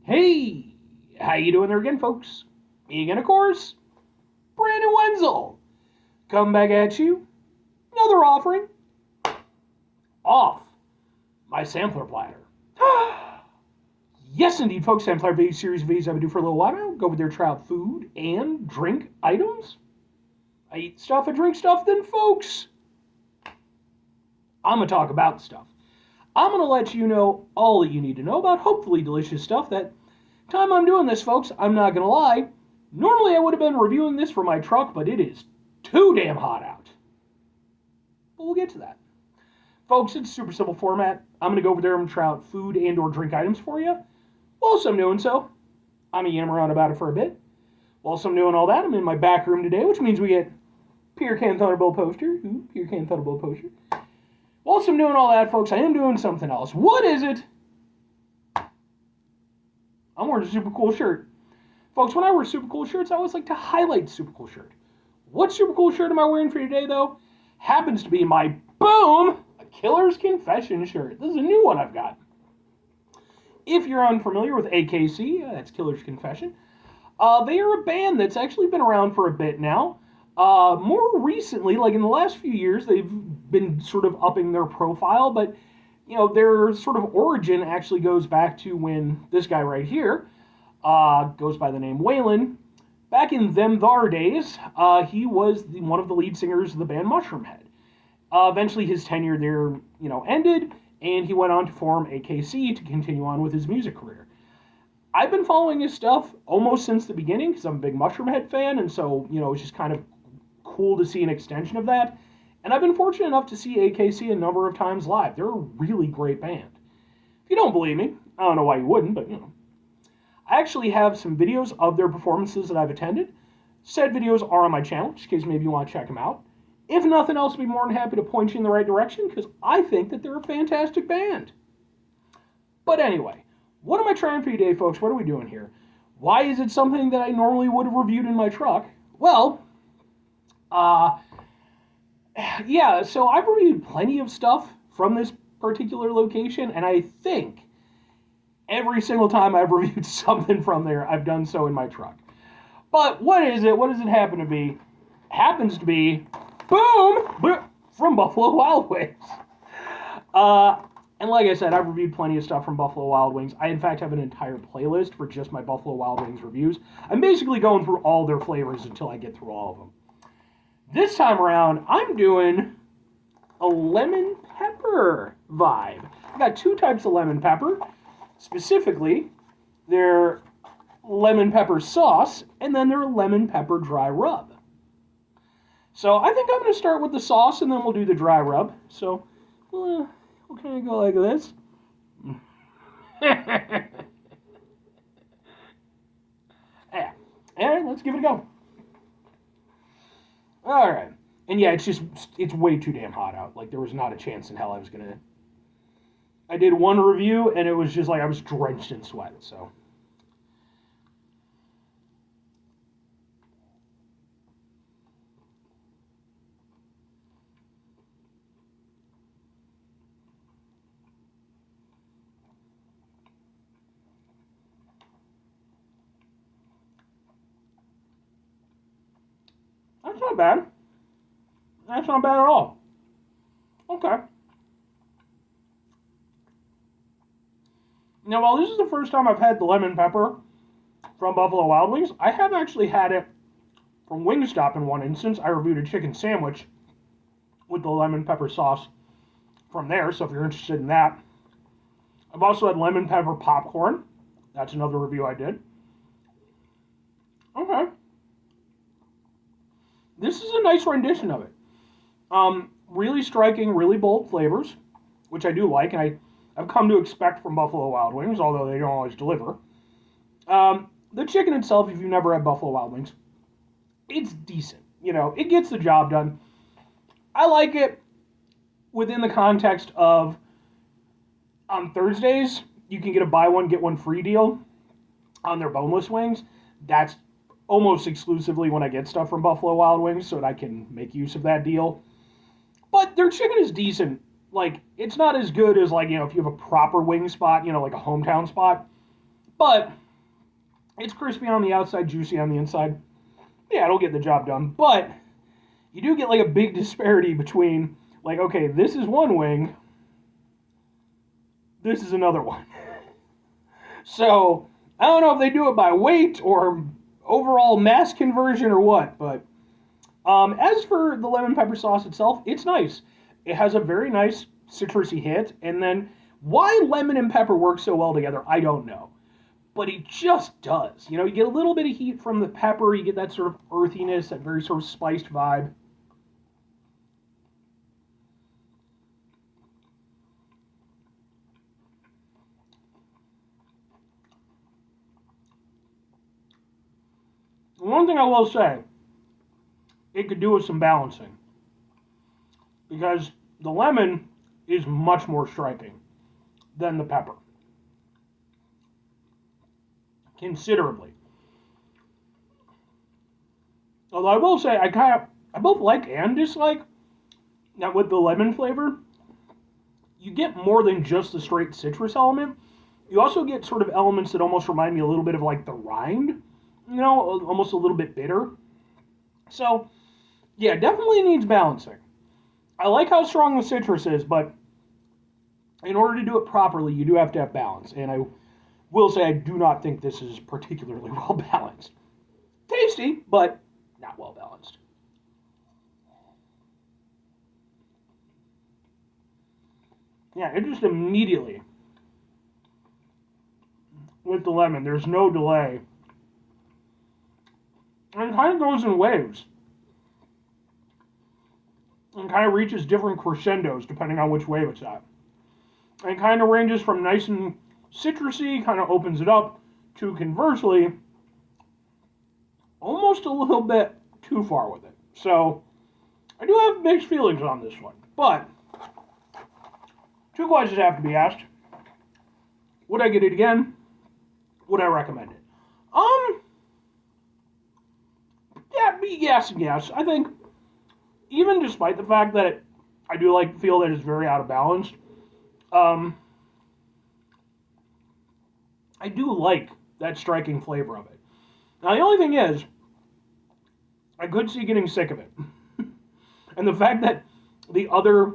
Hey, how you doing there again, folks? Me again, of course, Brandon Wenzel. Come back at you, another offering off my sampler platter. Yes, indeed, folks, sampler video series of videos I've been doing for a little while now. Go over there, try out food and drink items. I eat stuff, I drink stuff, then, folks, I'm going to talk about stuff. I'm going to let you know all that you need to know about hopefully delicious stuff. That time I'm doing this, folks, I'm not going to lie. Normally I would have been reviewing this for my truck, but it is too damn hot out. But we'll get to that. Folks, it's a super simple format. I'm going to go over there and try out food and or drink items for you. Whilst I'm doing so, I'm going to yam around about it for a bit. Whilst I'm doing all that, I'm in my back room today, which means we get Peter Can Thunderbolt poster. Ooh, Peter Can Thunderbolt poster. Whilst I'm doing all that, folks, I am doing something else. What is it? I'm wearing a super cool shirt. Folks, when I wear super cool shirts, I always like to highlight the super cool shirt. What super cool shirt am I wearing for you today, though? Happens to be my, boom, a Killer's Confession shirt. This is a new one I've got. If you're unfamiliar with AKC, that's Killer's Confession, they are a band that's actually been around for a bit now. More recently, like in the last few years, they've been sort of upping their profile, but their sort of origin actually goes back to when this guy right here goes by the name Waylon. Back in them thar days, he was one of the lead singers of the band Mushroomhead. Eventually, his tenure there, ended, and he went on to form AKC to continue on with his music career. I've been following his stuff almost since the beginning because I'm a big Mushroomhead fan, and so it's just kind of cool to see an extension of that. And I've been fortunate enough to see AKC a number of times live. They're a really great band. If you don't believe me, I don't know why you wouldn't, but I actually have some videos of their performances that I've attended. Said videos are on my channel, just in case maybe you want to check them out. If nothing else, I'd be more than happy to point you in the right direction because I think that they're a fantastic band. But anyway, what am I trying for you today, folks? What are we doing here? Why is it something that I normally would have reviewed in my truck? Well, yeah, so I've reviewed plenty of stuff from this particular location, and I think every single time I've reviewed something from there, I've done so in my truck. But what is it? What does it happen to be? Happens to be, boom, from Buffalo Wild Wings. And like I said, I've reviewed plenty of stuff from Buffalo Wild Wings. I, in fact, have an entire playlist for just my Buffalo Wild Wings reviews. I'm basically going through all their flavors until I get through all of them. This time around, I'm doing a lemon pepper vibe. I got two types of lemon pepper. Specifically, their lemon pepper sauce, and then their lemon pepper dry rub. So I think I'm going to start with the sauce, and then we'll do the dry rub. So we'll kind of go like this. Yeah. All right, let's give it a go. All right. And yeah, it's way too damn hot out. Like, there was not a chance in hell I was going to... I did one review, and it was just like I was drenched in sweat, so... That's not bad. That's not bad at all. Okay. Now, while this is the first time I've had the lemon pepper from Buffalo Wild Wings, I have actually had it from Wingstop in one instance. I reviewed a chicken sandwich with the lemon pepper sauce from there, so if you're interested in that. I've also had lemon pepper popcorn. That's another review I did. Okay. This is a nice rendition of it. Really striking, really bold flavors, which I do like, and I've come to expect from Buffalo Wild Wings, although they don't always deliver. The chicken itself, if you've never had Buffalo Wild Wings, it's decent. It gets the job done. I like it within the context of on Thursdays, you can get a buy one, get one free deal on their boneless wings. That's almost exclusively when I get stuff from Buffalo Wild Wings so that I can make use of that deal. But their chicken is decent. Like, it's not as good as, like, if you have a proper wing spot, like a hometown spot. But it's crispy on the outside, juicy on the inside. Yeah, it'll get the job done. But you do get like a big disparity between, like, okay, this is one wing, this is another one. So I don't know if they do it by weight or overall mass conversion or what, but as for the lemon pepper sauce itself, it's nice. It has a very nice citrusy hit, and then why lemon and pepper work so well together, I don't know. But it just does. You know, you get a little bit of heat from the pepper, you get that sort of earthiness, that very sort of spiced vibe. One thing I will say, it could do with some balancing. Because the lemon is much more striking than the pepper. Considerably. Although I will say, I both like and dislike that with the lemon flavor, you get more than just the straight citrus element. You also get sort of elements that almost remind me a little bit of like the rind, you know, almost a little bit bitter. So, yeah, definitely needs balancing. I like how strong the citrus is, but in order to do it properly, you do have to have balance. And I will say I do not think this is particularly well balanced. Tasty, but not well balanced. Yeah, it just immediately, with the lemon, there's no delay. And it kind of goes in waves. And kind of reaches different crescendos depending on which wave it's at. And it kind of ranges from nice and citrusy, kind of opens it up, to conversely, almost a little bit too far with it. So, I do have mixed feelings on this one. But, two questions have to be asked. Would I get it again? Would I recommend it? Yeah, yes and yes. I think, even despite the fact that I do feel that it's very out of balance, I do like that striking flavor of it. Now, the only thing is, I could see getting sick of it. And the fact that the other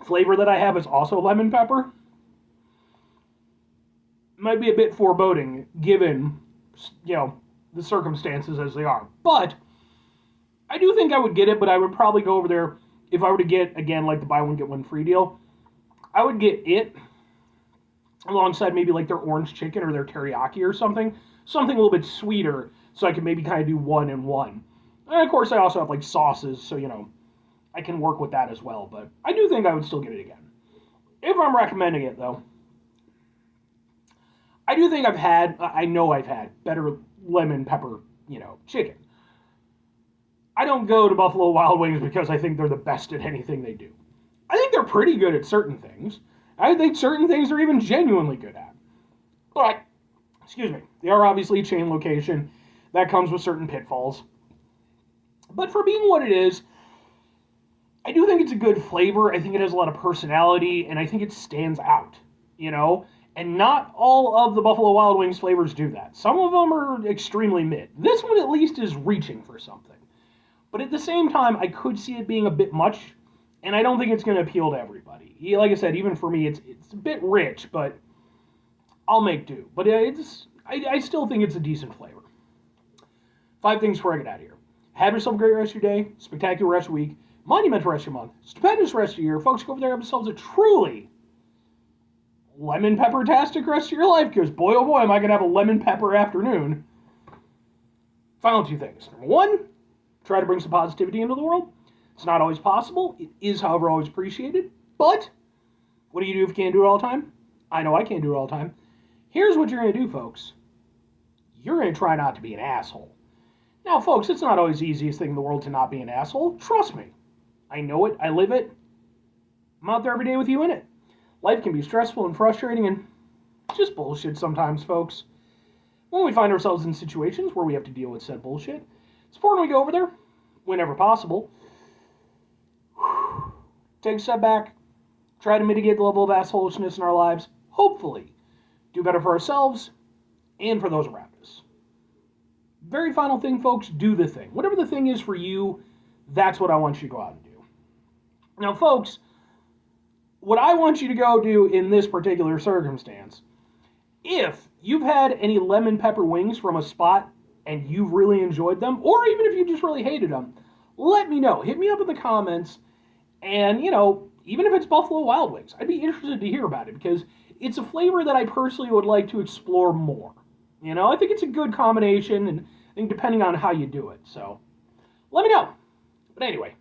flavor that I have is also lemon pepper might be a bit foreboding, given, the circumstances as they are. But I do think I would get it, but I would probably go over there if I were to get, again, like the buy one, get one free deal. I would get it alongside maybe like their orange chicken or their teriyaki or something a little bit sweeter, so I can maybe kind of do one and one. And of course, I also have like sauces, so I can work with that as well. But I do think I would still get it again. If I'm recommending it, though, I do think I know I've had better lemon pepper, chicken. I don't go to Buffalo Wild Wings because I think they're the best at anything they do. I think they're pretty good at certain things. I think certain things they're even genuinely good at. But, excuse me, they are obviously a chain location. That comes with certain pitfalls. But for being what it is, I do think it's a good flavor. I think it has a lot of personality, and I think it stands out, And not all of the Buffalo Wild Wings flavors do that. Some of them are extremely mid. This one at least is reaching for something. But at the same time, I could see it being a bit much, and I don't think it's going to appeal to everybody. Like I said, even for me, it's a bit rich, but I'll make do. But I still think it's a decent flavor. 5 things before I get out of here. Have yourself a great rest of your day, spectacular rest of your week, monumental rest of your month, stupendous rest of your year. Folks, go over there and have yourselves a truly lemon pepper-tastic rest of your life, because boy, oh boy, am I going to have a lemon pepper afternoon. Final 2 things. Number 1, try to bring some positivity into the world. It's not always possible. It is, however, always appreciated. But what do you do if you can't do it all the time? I know I can't do it all the time. Here's what you're going to do, folks. You're going to try not to be an asshole. Now, folks, it's not always the easiest thing in the world to not be an asshole. Trust me. I know it. I live it. I'm out there every day with you in it. Life can be stressful and frustrating and just bullshit sometimes, folks. When we find ourselves in situations where we have to deal with said bullshit, it's important we go over there, whenever possible, take a step back, try to mitigate the level of assholishness in our lives, hopefully do better for ourselves and for those around us. Very final thing, folks, do the thing. Whatever the thing is for you, that's what I want you to go out and do. Now, folks, what I want you to go do in this particular circumstance, if you've had any lemon pepper wings from a spot and you've really enjoyed them, or even if you just really hated them, let me know. Hit me up in the comments, and, even if it's Buffalo Wild Wings, I'd be interested to hear about it, because it's a flavor that I personally would like to explore more. I think it's a good combination, and I think depending on how you do it. So, let me know. But anyway,